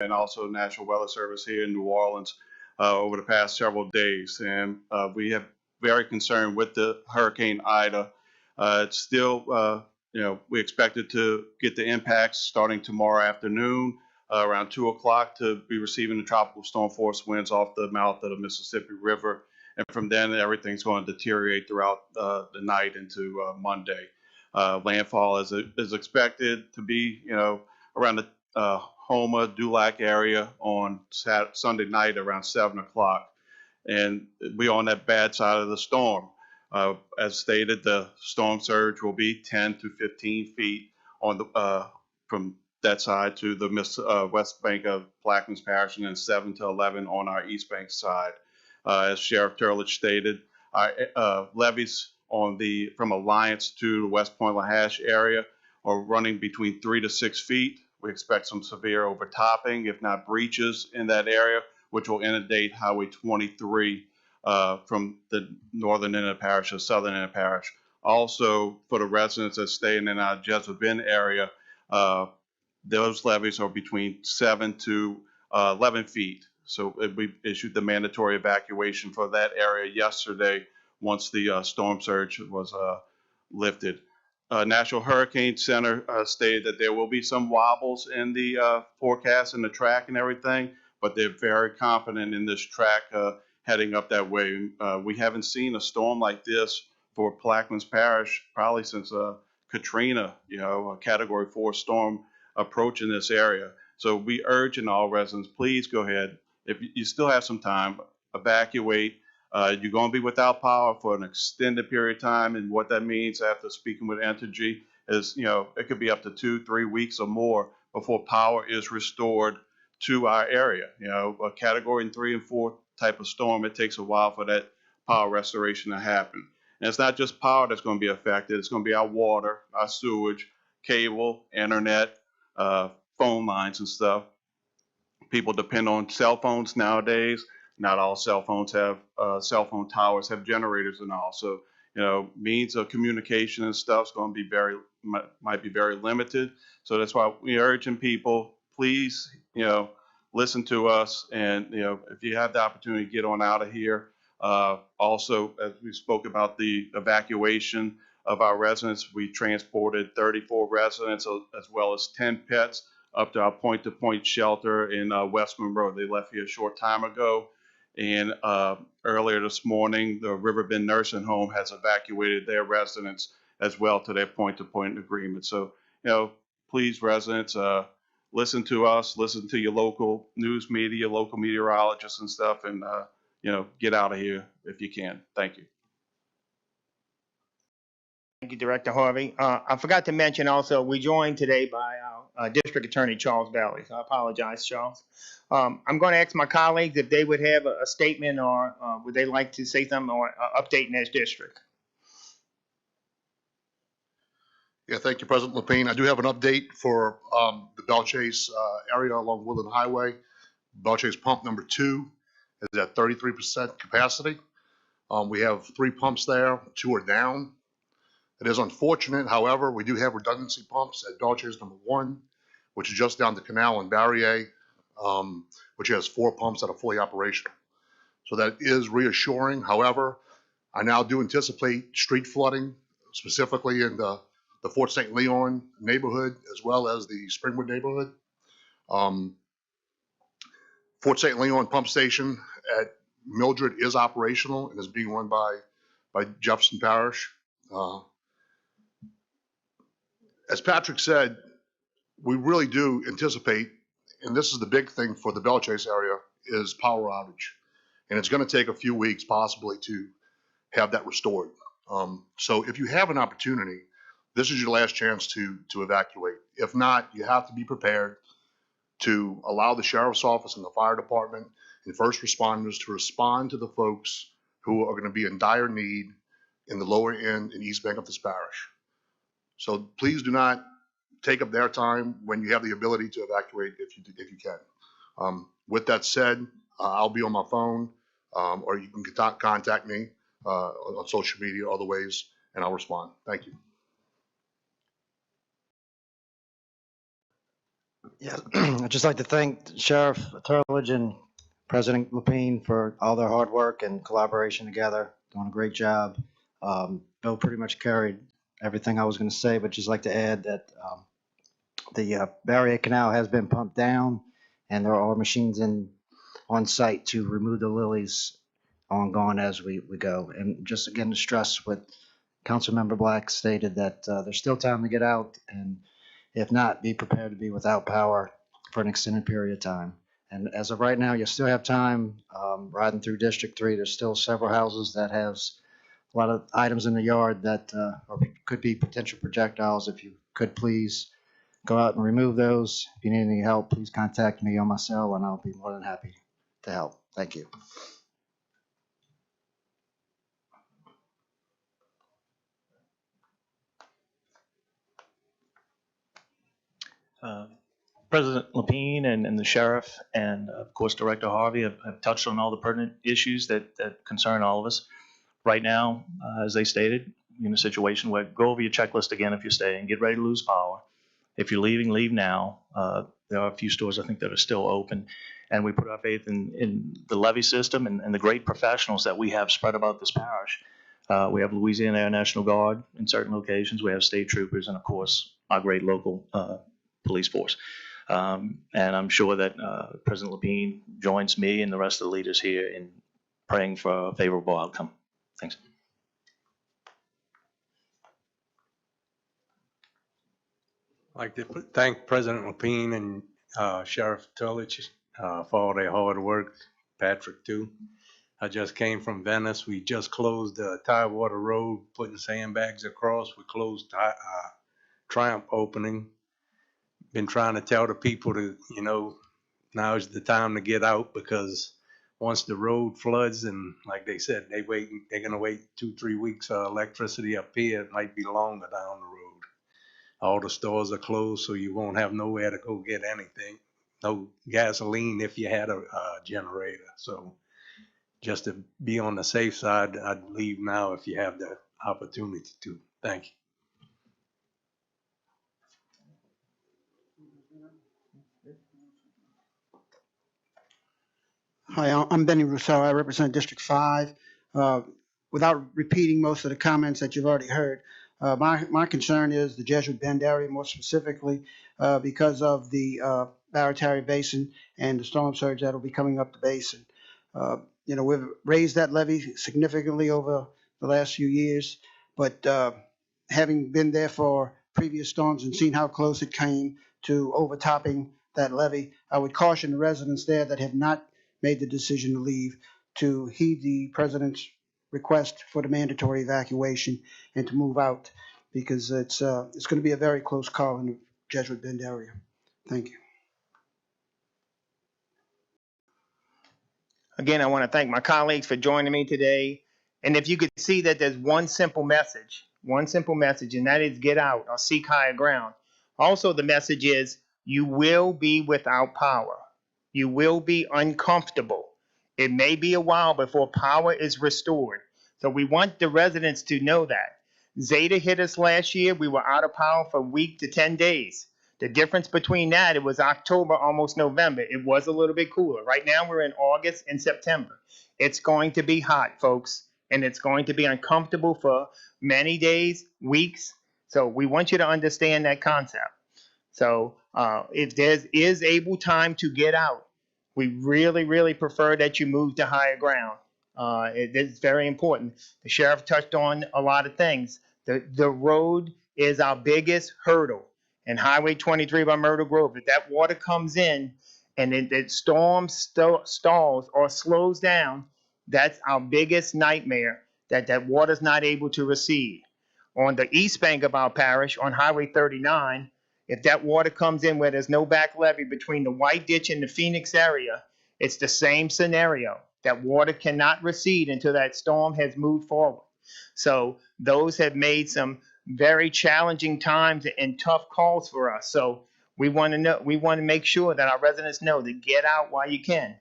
and also National Weather Service here in New Orleans over the past several days. And we have very concerned with the Hurricane Ida. It's still, we expected to get the impacts starting tomorrow afternoon around 2 o'clock to be receiving the tropical storm force winds off the mouth of the Mississippi River. And from then, everything's going to deteriorate throughout the night into Monday. Landfall is expected to be, around the Homa, Dulac area on Sunday night around 7 o'clock. And we're on that bad side of the storm. As stated, the storm surge will be 10 to 15 feet on the from that side to the west bank of Plaquemines Parish, and then 7 to 11 on our east bank side. As Sheriff Turlidge stated, our levees from Alliance to the West Point Lahash area are running between 3 to 6 feet. We expect some severe overtopping, if not breaches, in that area, which will inundate Highway 23 from the northern end of the parish to southern end of the parish. Also, for the residents that stay in our Jessup Bend area, those levees are between 7 to 11 feet. So we issued the mandatory evacuation for that area yesterday once the storm surge was lifted. National Hurricane Center stated that there will be some wobbles in the forecast and the track and everything, but they're very confident in this track heading up that way. We haven't seen a storm like this for Plaquemines Parish probably since Katrina, a Category 4 storm approaching this area. So we urge all residents, please go ahead. If you still have some time, evacuate. You're going to be without power for an extended period of time, and what that means after speaking with Entergy is, it could be up to 2-3 weeks or more before power is restored to our area. A Category 3 and 4 type of storm, it takes a while for that power restoration to happen. And it's not just power that's going to be affected. It's going to be our water, our sewage, cable, internet, phone lines and stuff. People depend on cell phones nowadays. Not all cell phones have cell phone towers have generators and all. So, means of communication and stuff is going to be might be very limited. So that's why we're urging people, please, listen to us. And, if you have the opportunity to get on out of here. Also, as we spoke about the evacuation of our residents, we transported 34 residents as well as 10 pets up to our point-to-point shelter in West Monroe. They left here a short time ago. And earlier this morning, the Riverbend Nursing Home has evacuated their residents as well to their point-to-point agreement. So, please, residents, listen to us, listen to your local news media, local meteorologists and stuff, and, get out of here if you can. Thank you. Thank you, Director Harvey. I forgot to mention also, we're joined today by our District Attorney, Charles Bailey. So I apologize, Charles. I'm going to ask my colleagues if they would have a statement or would they like to say something or update in this district. Yeah, thank you, President Lapine. I do have an update for the Belchase area along Woodland Highway. Belchase pump number 2 is at 33% capacity. We have 3 pumps there, 2 are down. It is unfortunate, however, we do have redundancy pumps at Belchase number 1, which is just down the canal in Barrier, which has 4 pumps that are fully operational. So that is reassuring. However, I now do anticipate street flooding, specifically in the Fort St. Leon neighborhood, as well as the Springwood neighborhood. Fort St. Leon pump station at Mildred is operational and is being run by Jefferson Parish. As Patrick said, we really do anticipate, and this is the big thing for the Belchase area, is power outage. And it's going to take a few weeks possibly to have that restored. So if you have an opportunity, this is your last chance to evacuate. If not, you have to be prepared to allow the sheriff's office and the fire department and first responders to respond to the folks who are going to be in dire need in the lower end and east bank of this parish. So please do not take up their time when you have the ability to evacuate if you can. With that said, I'll be on my phone, or you can contact me on social media, other ways, and I'll respond. Thank you. Yes, I'd just like to thank Sheriff Turlidge and President Lapine for all their hard work and collaboration together, doing a great job. Bill pretty much carried everything I was going to say, but just like to add that the barrier canal has been pumped down, and there are machines on site to remove the lilies ongoing as we go. And just again to stress what Councilmember Black stated, that there's still time to get out, and if not, be prepared to be without power for an extended period of time. And as of right now, you still have time riding through District 3. There's still several houses that have a lot of items in the yard that could be potential projectiles. If you could please go out and remove those. If you need any help, please contact me on my cell, and I'll be more than happy to help. Thank you. President Lapine and the sheriff and of course Director Harvey have touched on all the pertinent issues that concern all of us. Right now, as they stated, you're in a situation where go over your checklist again if you're staying, get ready to lose power. If you're leaving, leave now. There are a few stores I think that are still open, and we put our faith in the levee system and the great professionals that we have spread about this parish. We have Louisiana Air National Guard in certain locations. We have state troopers, and of course our great local police force. And I'm sure that President Lapine joins me and the rest of the leaders here in praying for a favorable outcome. Thanks. I'd like to thank President Lapine and Sheriff Turlidge for all their hard work. Patrick too. I just came from Venice. We just closed Tidewater Road, putting sandbags across. We closed Triumph opening. Been trying to tell the people to, now is the time to get out, because once the road floods, and like they said, they're going to wait 2-3 weeks for electricity up here. It might be longer down the road. All the stores are closed, so you won't have nowhere to go get anything. No gasoline if you had a generator. So just to be on the safe side, I'd leave now if you have the opportunity to. Thank you. Hi, I'm Benny Rousseau. I represent District 5. Without repeating most of the comments that you've already heard, my concern is the Jesuit Bend area, more specifically, because of the Barataria Basin and the storm surge that will be coming up the basin. We've raised that levee significantly over the last few years, but having been there for previous storms and seen how close it came to overtopping that levee, I would caution the residents there that have not made the decision to leave to heed the president's request for the mandatory evacuation and to move out, because it's going to be a very close call in the Jesuit Bend area. Thank you. Again, I want to thank my colleagues for joining me today. And if you could see that there's one simple message, and that is get out or seek higher ground. Also, the message is you will be without power. You will be uncomfortable. It may be a while before power is restored. So we want the residents to know that. Zeta hit us last year. We were out of power for a week to 10 days. The difference between that, it was October, almost November. It was a little bit cooler. Right now, we're in August and September. It's going to be hot, folks, and it's going to be uncomfortable for many days, weeks. So we want you to understand that concept. So if there is able time to get out, we really, really prefer that you move to higher ground. It is very important. The sheriff touched on a lot of things. The road is our biggest hurdle. And Highway 23 by Myrtle Grove, if that water comes in and it stalls or slows down, that's our biggest nightmare, that water's not able to recede. On the east bank of our parish, on Highway 39, if that water comes in where there's no back levee between the White Ditch and the Phoenix area, it's the same scenario. That water cannot recede until that storm has moved forward. So those have made some very challenging times and tough calls for us. So we want to make sure that our residents know to get out while you can.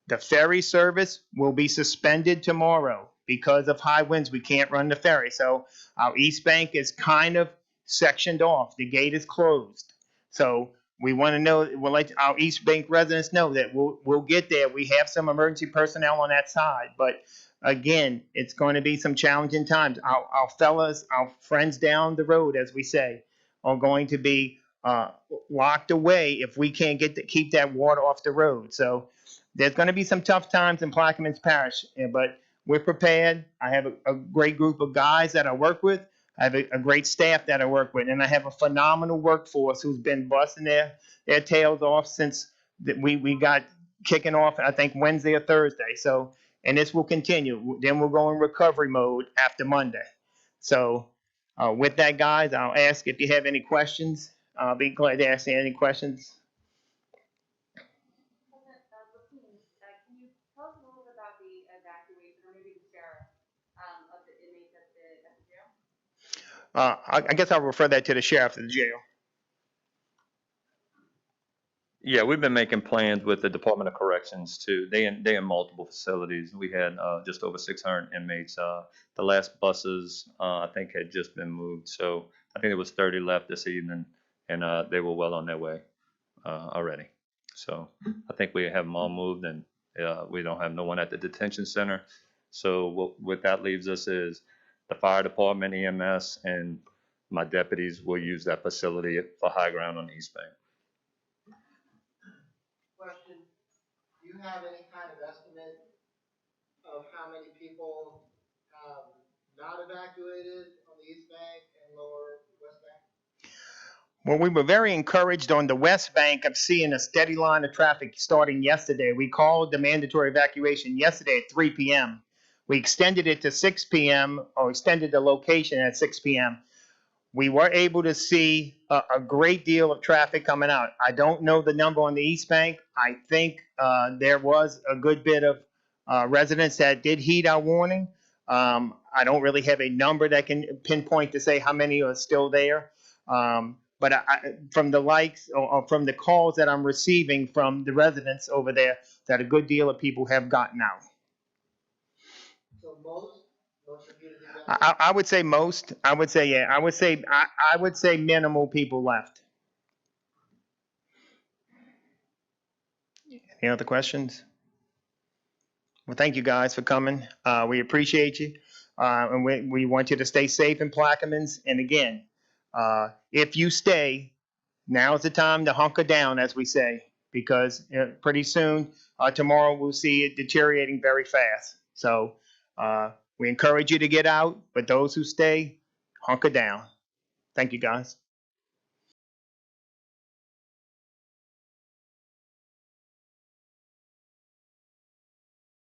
The ferry service will be suspended tomorrow because of high winds. We can't run the ferry. So our east bank is kind of sectioned off. The gate is closed. So we want to know, we'll let our East Bank residents know that we'll get there. We have some emergency personnel on that side, but again, it's going to be some challenging times. Our fellas, our friends down the road, as we say, are going to be locked away if we can't keep that water off the road. So there's going to be some tough times in Plaquemines Parish, but we're prepared. I have a great group of guys that I work with. I have a great staff that I work with, and I have a phenomenal workforce who's been busting their tails off since we got kicking off, I think, Wednesday or Thursday. So, and this will continue. Then we'll go in recovery mode after Monday. So, with that, guys, I'll ask if you have any questions. I'll be glad to answer any questions. Can you tell us a little bit about the evacuation, or maybe the sheriff, of the inmates at the jail? I guess I'll refer that to the sheriff of the jail. Yeah, we've been making plans with the Department of Corrections too. They in multiple facilities. We had just over 600 inmates. The last buses, I think, had just been moved. So I think there was 30 left this evening, and they were well on their way already. So I think we have them all moved, and we don't have no one at the detention center. So what that leaves us is the fire department, EMS, and my deputies will use that facility for high ground on the East Bank. Question, do you have any kind of estimate of how many people have not evacuated on the East Bank and lower West Bank? Well, we were very encouraged on the West Bank of seeing a steady line of traffic starting yesterday. We called the mandatory evacuation yesterday at 3 p.m. We extended it to 6 p.m. or extended the location at 6 p.m. We were able to see a great deal of traffic coming out. I don't know the number on the East Bank. I think there was a good bit of residents that did heed our warning. I don't really have a number that can pinpoint to say how many are still there. But from the likes or from the calls that I'm receiving from the residents over there, that a good deal of people have gotten out. So most of you did I would say most. I would say, yeah. I would say minimal people left. Any other questions? Well, thank you guys for coming. We appreciate you. And we want you to stay safe in Plaquemines. And again, if you stay, now's the time to hunker down, as we say, because pretty soon, tomorrow, we'll see it deteriorating very fast. So we encourage you to get out, but those who stay, hunker down. Thank you, guys.